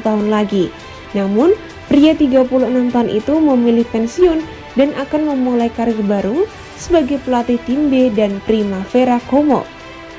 tahun lagi. Namun, pria 36 tahun itu memilih pensiun dan akan memulai karir baru sebagai pelatih tim B dan Primavera Como.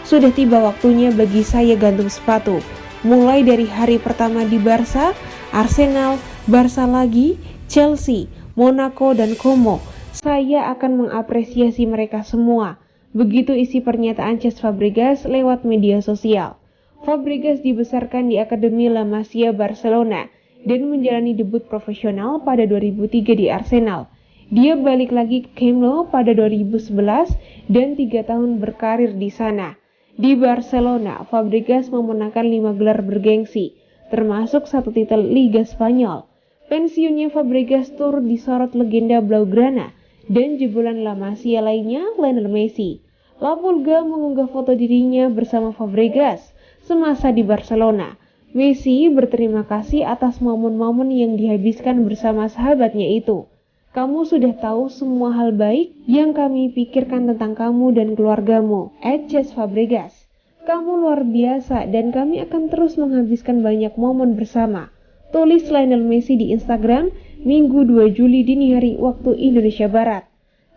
Sudah tiba waktunya bagi saya gantung sepatu. Mulai dari hari pertama di Barca, Arsenal, Barca lagi, Chelsea, Monaco, dan Como. Saya akan mengapresiasi mereka semua. Begitu isi pernyataan Cesc Fabregas lewat media sosial. Fabregas dibesarkan di Akademi La Masia Barcelona dan menjalani debut profesional pada 2003 di Arsenal. Dia balik lagi ke Camp Nou pada 2011 dan 3 tahun berkarir di sana. Di Barcelona, Fabregas memenangkan 5 gelar bergengsi, termasuk 1 titel Liga Spanyol. Pensiunnya Fabregas turut disorot legenda Blaugrana dan jebolan La Masia lainnya, Lionel Messi. La Pulga mengunggah foto dirinya bersama Fabregas semasa di Barcelona. Messi berterima kasih atas momen-momen yang dihabiskan bersama sahabatnya itu. Kamu sudah tahu semua hal baik yang kami pikirkan tentang kamu dan keluargamu, Cesc Fabregas. Kamu luar biasa dan kami akan terus menghabiskan banyak momen bersama. Tulis Lionel Messi di Instagram Minggu 2 Juli dini hari waktu Indonesia Barat.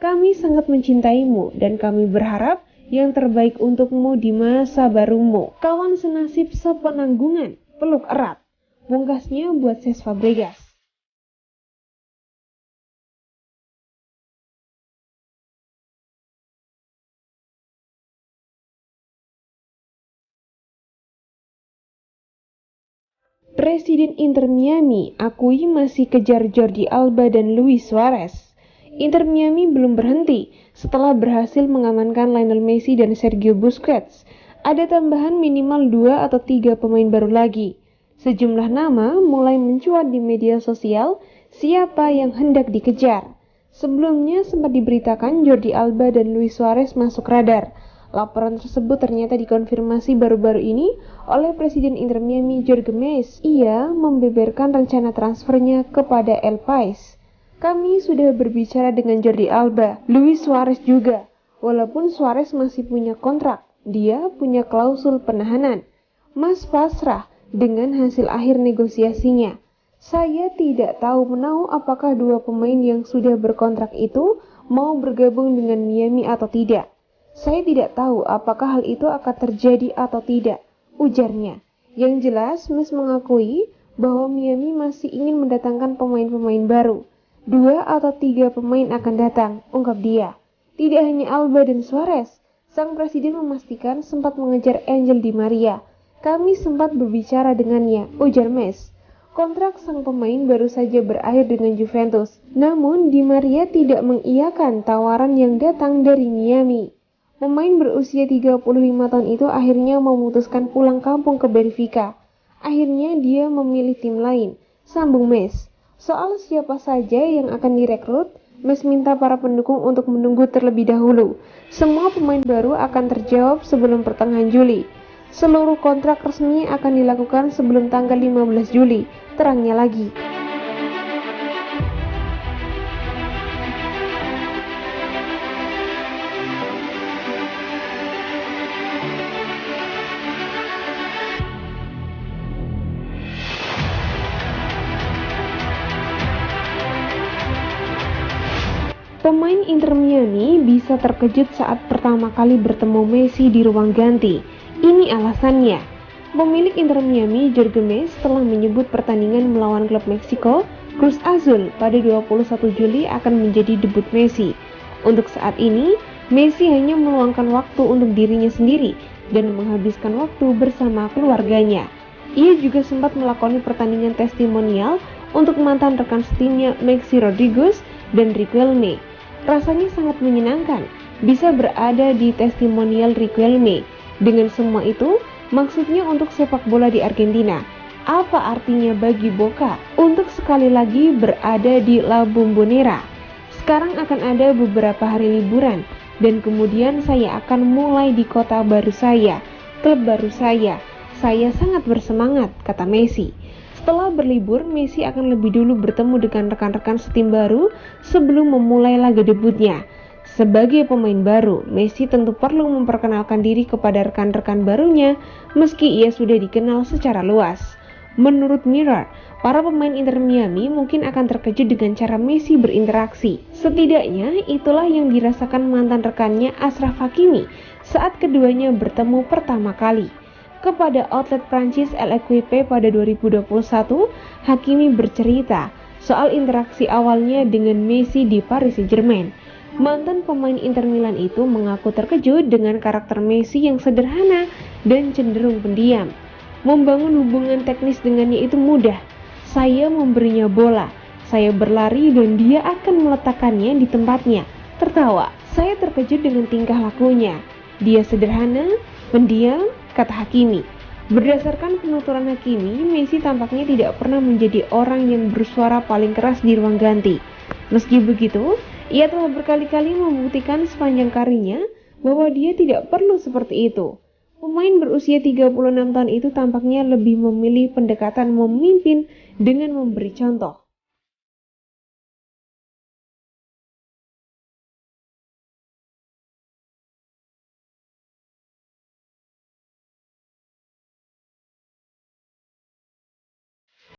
Kami sangat mencintaimu dan kami berharap yang terbaik untukmu di masa barumu. Kawan senasib sepenanggungan, peluk erat. Pungkasnya buat Cesc Fabregas. Presiden Inter Miami akui masih kejar Jordi Alba dan Luis Suarez. Inter Miami belum berhenti setelah berhasil mengamankan Lionel Messi dan Sergio Busquets. Ada tambahan minimal 2 atau 3 pemain baru lagi. Sejumlah nama mulai mencuat di media sosial siapa yang hendak dikejar. Sebelumnya sempat diberitakan Jordi Alba dan Luis Suarez masuk radar. Laporan tersebut ternyata dikonfirmasi baru-baru ini oleh Presiden Inter Miami Jorge Mendes. Ia membeberkan rencana transfernya kepada El Pais. Kami sudah berbicara dengan Jordi Alba, Luis Suarez juga. Walaupun Suarez masih punya kontrak, dia punya klausul penahanan. Mas pasrah dengan hasil akhir negosiasinya. Saya tidak tahu menahu apakah 2 pemain yang sudah berkontrak itu mau bergabung dengan Miami atau tidak. Saya tidak tahu apakah hal itu akan terjadi atau tidak, ujarnya. Yang jelas, Mes mengakui bahwa Miami masih ingin mendatangkan pemain-pemain baru. 2 atau 3 pemain akan datang, ungkap dia. Tidak hanya Alba dan Suarez, sang presiden memastikan sempat mengejar Angel Di Maria. Kami sempat berbicara dengannya, ujar Mes. Kontrak sang pemain baru saja berakhir dengan Juventus, namun Di Maria tidak mengiyakan tawaran yang datang dari Miami. Pemain berusia 35 tahun itu akhirnya memutuskan pulang kampung ke Benfica. Akhirnya dia memilih tim lain, sambung Mes. Soal siapa saja yang akan direkrut, Mes minta para pendukung untuk menunggu terlebih dahulu. Semua pemain baru akan terjawab sebelum pertengahan Juli. Seluruh kontrak resmi akan dilakukan sebelum tanggal 15 Juli, terangnya lagi. Pemain Inter Miami bisa terkejut saat pertama kali bertemu Messi di ruang ganti. Ini alasannya. Pemilik Inter Miami, Jorge Mendes, telah menyebut pertandingan melawan klub Meksiko, Cruz Azul, pada 21 Juli akan menjadi debut Messi. Untuk saat ini, Messi hanya meluangkan waktu untuk dirinya sendiri dan menghabiskan waktu bersama keluarganya. Ia juga sempat melakoni pertandingan testimonial untuk mantan rekan setimnya Maxi Rodriguez dan Riquelme. Rasanya sangat menyenangkan bisa berada di testimonial Riquelme. Dengan semua itu, maksudnya untuk sepak bola di Argentina. Apa artinya bagi Boca untuk sekali lagi berada di La Bombonera? Sekarang akan ada beberapa hari liburan dan kemudian saya akan mulai di kota baru saya, klub baru saya. Saya sangat bersemangat, kata Messi. Setelah berlibur, Messi akan lebih dulu bertemu dengan rekan-rekan setim baru sebelum memulai laga debutnya. Sebagai pemain baru, Messi tentu perlu memperkenalkan diri kepada rekan-rekan barunya meski ia sudah dikenal secara luas. Menurut Mirror, para pemain Inter Miami mungkin akan terkejut dengan cara Messi berinteraksi. Setidaknya itulah yang dirasakan mantan rekannya Achraf Hakimi saat keduanya bertemu pertama kali. Kepada outlet Prancis L'Equipe pada 2021, Hakimi bercerita soal interaksi awalnya dengan Messi di Paris Saint-Germain. Mantan pemain Inter Milan itu mengaku terkejut dengan karakter Messi yang sederhana dan cenderung pendiam. Membangun hubungan teknis dengannya itu mudah. Saya memberinya bola, saya berlari dan dia akan meletakkannya di tempatnya. Tertawa, saya terkejut dengan tingkah lakunya. Dia sederhana, pendiam, kata Hakimi. Berdasarkan penuturan Hakimi, Messi tampaknya tidak pernah menjadi orang yang bersuara paling keras di ruang ganti. Meski begitu, ia telah berkali-kali membuktikan sepanjang karirnya bahwa dia tidak perlu seperti itu. Pemain berusia 36 tahun itu tampaknya lebih memilih pendekatan memimpin dengan memberi contoh.